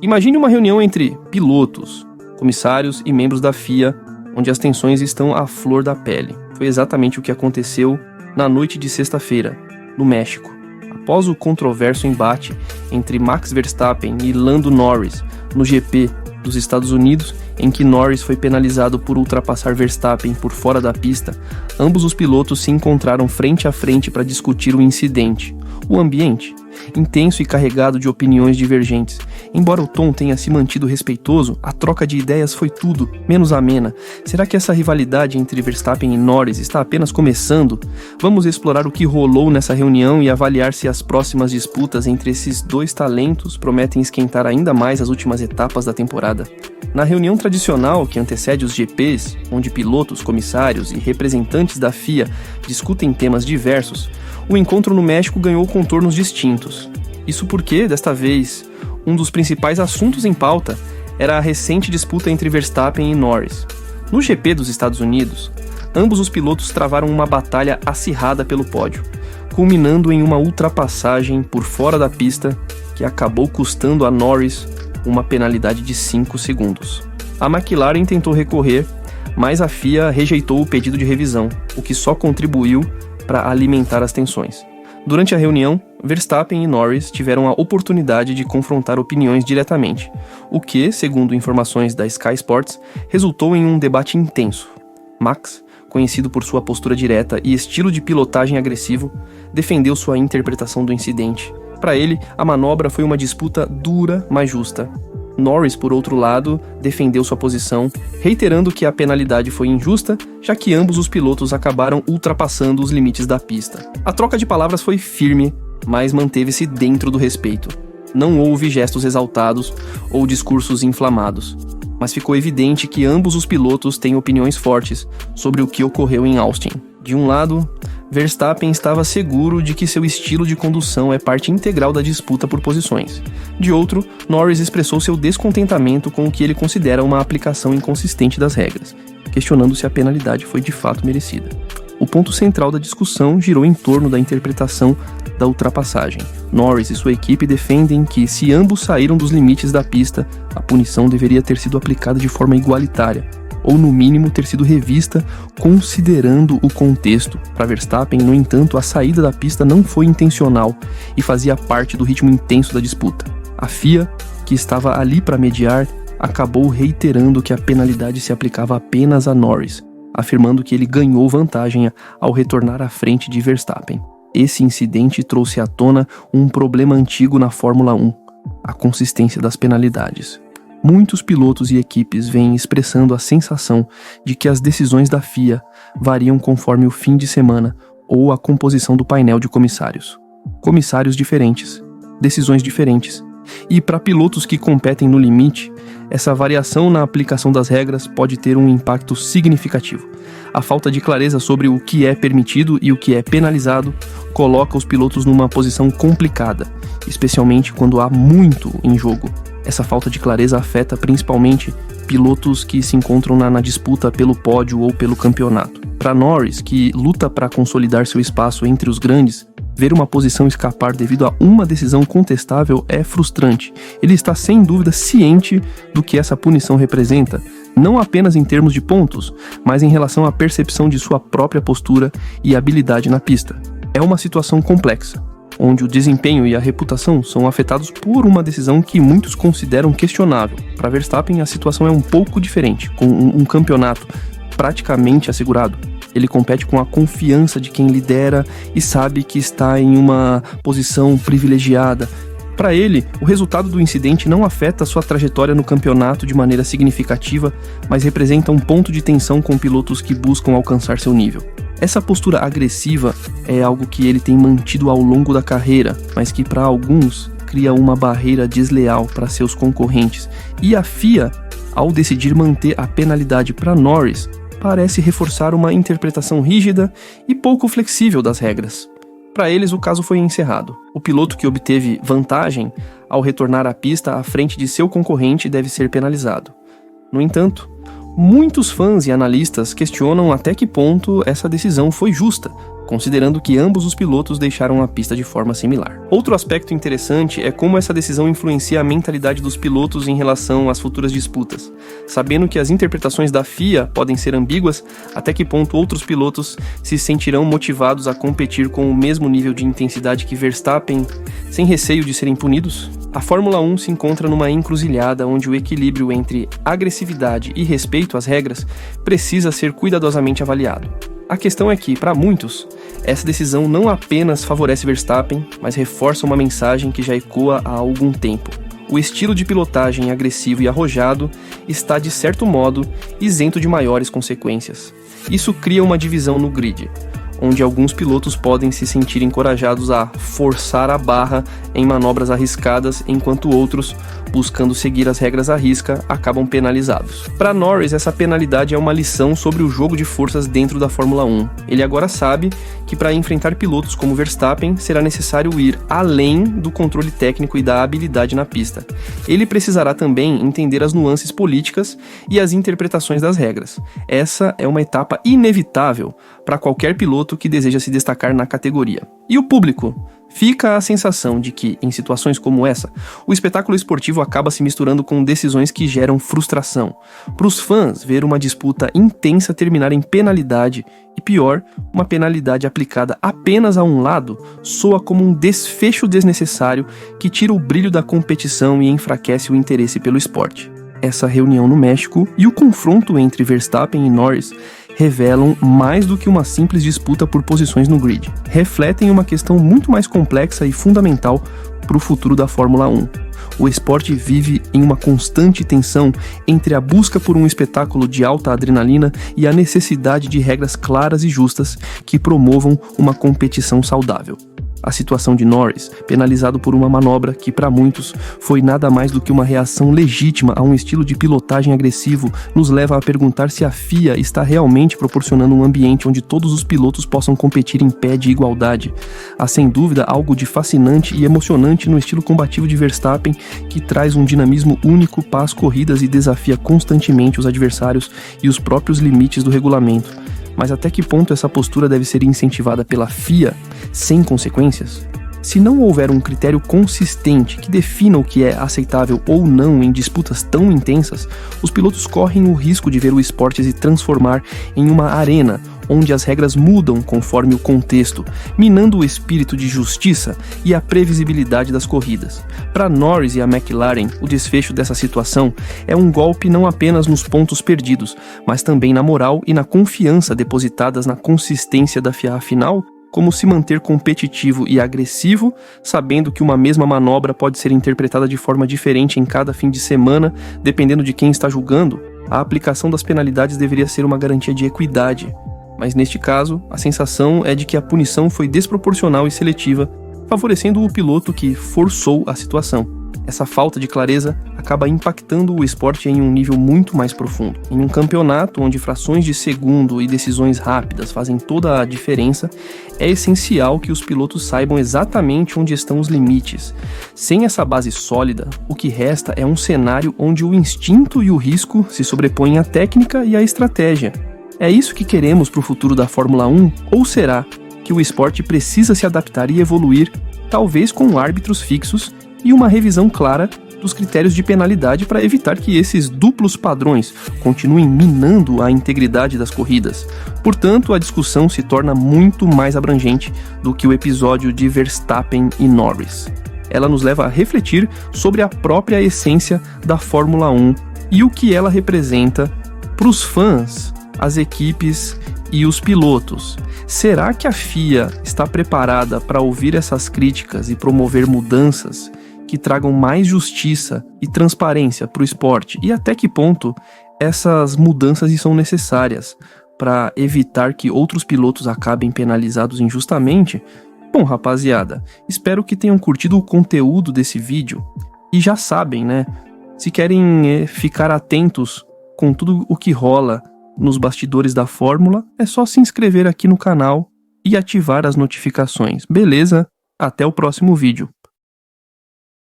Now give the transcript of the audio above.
Imagine uma reunião entre pilotos, comissários e membros da FIA, onde as tensões estão à flor da pele. Foi exatamente o que aconteceu na noite de sexta-feira, no México. Após o controverso embate entre Max Verstappen e Lando Norris no GP dos Estados Unidos, em que Norris foi penalizado por ultrapassar Verstappen por fora da pista, ambos os pilotos se encontraram frente a frente para discutir o incidente. O ambiente, intenso e carregado de opiniões divergentes. Embora o tom tenha se mantido respeitoso, a troca de ideias foi tudo menos amena. Será que essa rivalidade entre Verstappen e Norris está apenas começando? Vamos explorar o que rolou nessa reunião e avaliar se as próximas disputas entre esses dois talentos prometem esquentar ainda mais as últimas etapas da temporada. Na reunião tradicional que antecede os GPs, onde pilotos, comissários e representantes da FIA discutem temas diversos, o encontro no México ganhou contornos distintos. Isso porque, desta vez, um dos principais assuntos em pauta era a recente disputa entre Verstappen e Norris. No GP dos Estados Unidos, ambos os pilotos travaram uma batalha acirrada pelo pódio, culminando em uma ultrapassagem por fora da pista que acabou custando a Norris uma penalidade de 5 segundos. A McLaren tentou recorrer, mas a FIA rejeitou o pedido de revisão, o que só contribuiu para alimentar as tensões. Durante a reunião, Verstappen e Norris tiveram a oportunidade de confrontar opiniões diretamente, o que, segundo informações da Sky Sports, resultou em um debate intenso. Max, conhecido por sua postura direta e estilo de pilotagem agressivo, defendeu sua interpretação do incidente. Para ele, a manobra foi uma disputa dura, mas justa. Norris, por outro lado, defendeu sua posição, reiterando que a penalidade foi injusta, já que ambos os pilotos acabaram ultrapassando os limites da pista. A troca de palavras foi firme, mas manteve-se dentro do respeito. Não houve gestos exaltados ou discursos inflamados, mas ficou evidente que ambos os pilotos têm opiniões fortes sobre o que ocorreu em Austin. De um lado, Verstappen estava seguro de que seu estilo de condução é parte integral da disputa por posições. De outro, Norris expressou seu descontentamento com o que ele considera uma aplicação inconsistente das regras, questionando se a penalidade foi de fato merecida. O ponto central da discussão girou em torno da interpretação da ultrapassagem. Norris e sua equipe defendem que, se ambos saíram dos limites da pista, a punição deveria ter sido aplicada de forma igualitária, ou no mínimo ter sido revista considerando o contexto. Para Verstappen, no entanto, a saída da pista não foi intencional e fazia parte do ritmo intenso da disputa. A FIA, que estava ali para mediar, acabou reiterando que a penalidade se aplicava apenas a Norris, afirmando que ele ganhou vantagem ao retornar à frente de Verstappen. Esse incidente trouxe à tona um problema antigo na Fórmula 1, a consistência das penalidades. Muitos pilotos e equipes vêm expressando a sensação de que as decisões da FIA variam conforme o fim de semana ou a composição do painel de comissários. Comissários diferentes, decisões diferentes. E para pilotos que competem no limite, essa variação na aplicação das regras pode ter um impacto significativo. A falta de clareza sobre o que é permitido e o que é penalizado coloca os pilotos numa posição complicada, especialmente quando há muito em jogo. Essa falta de clareza afeta principalmente pilotos que se encontram na disputa pelo pódio ou pelo campeonato. Para Norris, que luta para consolidar seu espaço entre os grandes, ver uma posição escapar devido a uma decisão contestável é frustrante. Ele está sem dúvida ciente do que essa punição representa, não apenas em termos de pontos, mas em relação à percepção de sua própria postura e habilidade na pista. É uma situação complexa, onde o desempenho e a reputação são afetados por uma decisão que muitos consideram questionável. Para Verstappen, a situação é um pouco diferente, com um campeonato praticamente assegurado. Ele compete com a confiança de quem lidera e sabe que está em uma posição privilegiada. Para ele, o resultado do incidente não afeta sua trajetória no campeonato de maneira significativa, mas representa um ponto de tensão com pilotos que buscam alcançar seu nível. Essa postura agressiva é algo que ele tem mantido ao longo da carreira, mas que para alguns cria uma barreira desleal para seus concorrentes. E a FIA, ao decidir manter a penalidade para Norris, parece reforçar uma interpretação rígida e pouco flexível das regras. Para eles, o caso foi encerrado. O piloto que obteve vantagem ao retornar à pista à frente de seu concorrente deve ser penalizado. No entanto, muitos fãs e analistas questionam até que ponto essa decisão foi justa. considerando que ambos os pilotos deixaram a pista de forma similar. Outro aspecto interessante é como essa decisão influencia a mentalidade dos pilotos em relação às futuras disputas. Sabendo que as interpretações da FIA podem ser ambíguas, até que ponto outros pilotos se sentirão motivados a competir com o mesmo nível de intensidade que Verstappen, sem receio de serem punidos? A Fórmula 1 se encontra numa encruzilhada onde o equilíbrio entre agressividade e respeito às regras precisa ser cuidadosamente avaliado. A questão é que, para muitos, essa decisão não apenas favorece Verstappen, mas reforça uma mensagem que já ecoa há algum tempo. O estilo de pilotagem agressivo e arrojado está, de certo modo, isento de maiores consequências. Isso cria uma divisão no grid, onde alguns pilotos podem se sentir encorajados a forçar a barra em manobras arriscadas, enquanto outros, buscando seguir as regras à risca, acabam penalizados. Para Norris, essa penalidade é uma lição sobre o jogo de forças dentro da Fórmula 1. Ele agora sabe que para enfrentar pilotos como Verstappen, será necessário ir além do controle técnico e da habilidade na pista. Ele precisará também entender as nuances políticas e as interpretações das regras. Essa é uma etapa inevitável para qualquer piloto que deseja se destacar na categoria. E o público? Fica a sensação de que, em situações como essa, o espetáculo esportivo acaba se misturando com decisões que geram frustração. Para os fãs, ver uma disputa intensa terminar em penalidade, e pior, uma penalidade aplicada apenas a um lado, soa como um desfecho desnecessário que tira o brilho da competição e enfraquece o interesse pelo esporte. Essa reunião no México e o confronto entre Verstappen e Norris revelam mais do que uma simples disputa por posições no grid. Refletem uma questão muito mais complexa e fundamental para o futuro da Fórmula 1. O esporte vive em uma constante tensão entre a busca por um espetáculo de alta adrenalina e a necessidade de regras claras e justas que promovam uma competição saudável. A situação de Norris, penalizado por uma manobra que para muitos foi nada mais do que uma reação legítima a um estilo de pilotagem agressivo, nos leva a perguntar se a FIA está realmente proporcionando um ambiente onde todos os pilotos possam competir em pé de igualdade. Há sem dúvida algo de fascinante e emocionante no estilo combativo de Verstappen, que traz um dinamismo único para as corridas e desafia constantemente os adversários e os próprios limites do regulamento. Mas até que ponto essa postura deve ser incentivada pela FIA, sem consequências? Se não houver um critério consistente que defina o que é aceitável ou não em disputas tão intensas, os pilotos correm o risco de ver o esporte se transformar em uma arena onde as regras mudam conforme o contexto, minando o espírito de justiça e a previsibilidade das corridas. Para Norris e a McLaren, o desfecho dessa situação é um golpe não apenas nos pontos perdidos, mas também na moral e na confiança depositadas na consistência da FIA. Afinal, como se manter competitivo e agressivo, sabendo que uma mesma manobra pode ser interpretada de forma diferente em cada fim de semana, dependendo de quem está julgando? A aplicação das penalidades deveria ser uma garantia de equidade. Mas neste caso, a sensação é de que a punição foi desproporcional e seletiva, favorecendo o piloto que forçou a situação. Essa falta de clareza acaba impactando o esporte em um nível muito mais profundo. Em um campeonato onde frações de segundo e decisões rápidas fazem toda a diferença, é essencial que os pilotos saibam exatamente onde estão os limites. Sem essa base sólida, o que resta é um cenário onde o instinto e o risco se sobrepõem à técnica e à estratégia. É isso que queremos para o futuro da Fórmula 1? Ou será que o esporte precisa se adaptar e evoluir, talvez com árbitros fixos e uma revisão clara dos critérios de penalidade para evitar que esses duplos padrões continuem minando a integridade das corridas? Portanto, a discussão se torna muito mais abrangente do que o episódio de Verstappen e Norris. Ela nos leva a refletir sobre a própria essência da Fórmula 1 e o que ela representa para os fãs, as equipes e os pilotos. Será que a FIA está preparada para ouvir essas críticas e promover mudanças que tragam mais justiça e transparência para o esporte? E até que ponto essas mudanças são necessárias para evitar que outros pilotos acabem penalizados injustamente? Bom, rapaziada, espero que tenham curtido o conteúdo desse vídeo. E já sabem, né? Se querem ficar atentos com tudo o que rola nos bastidores da Fórmula, é só se inscrever aqui no canal e ativar as notificações. Beleza? Até o próximo vídeo.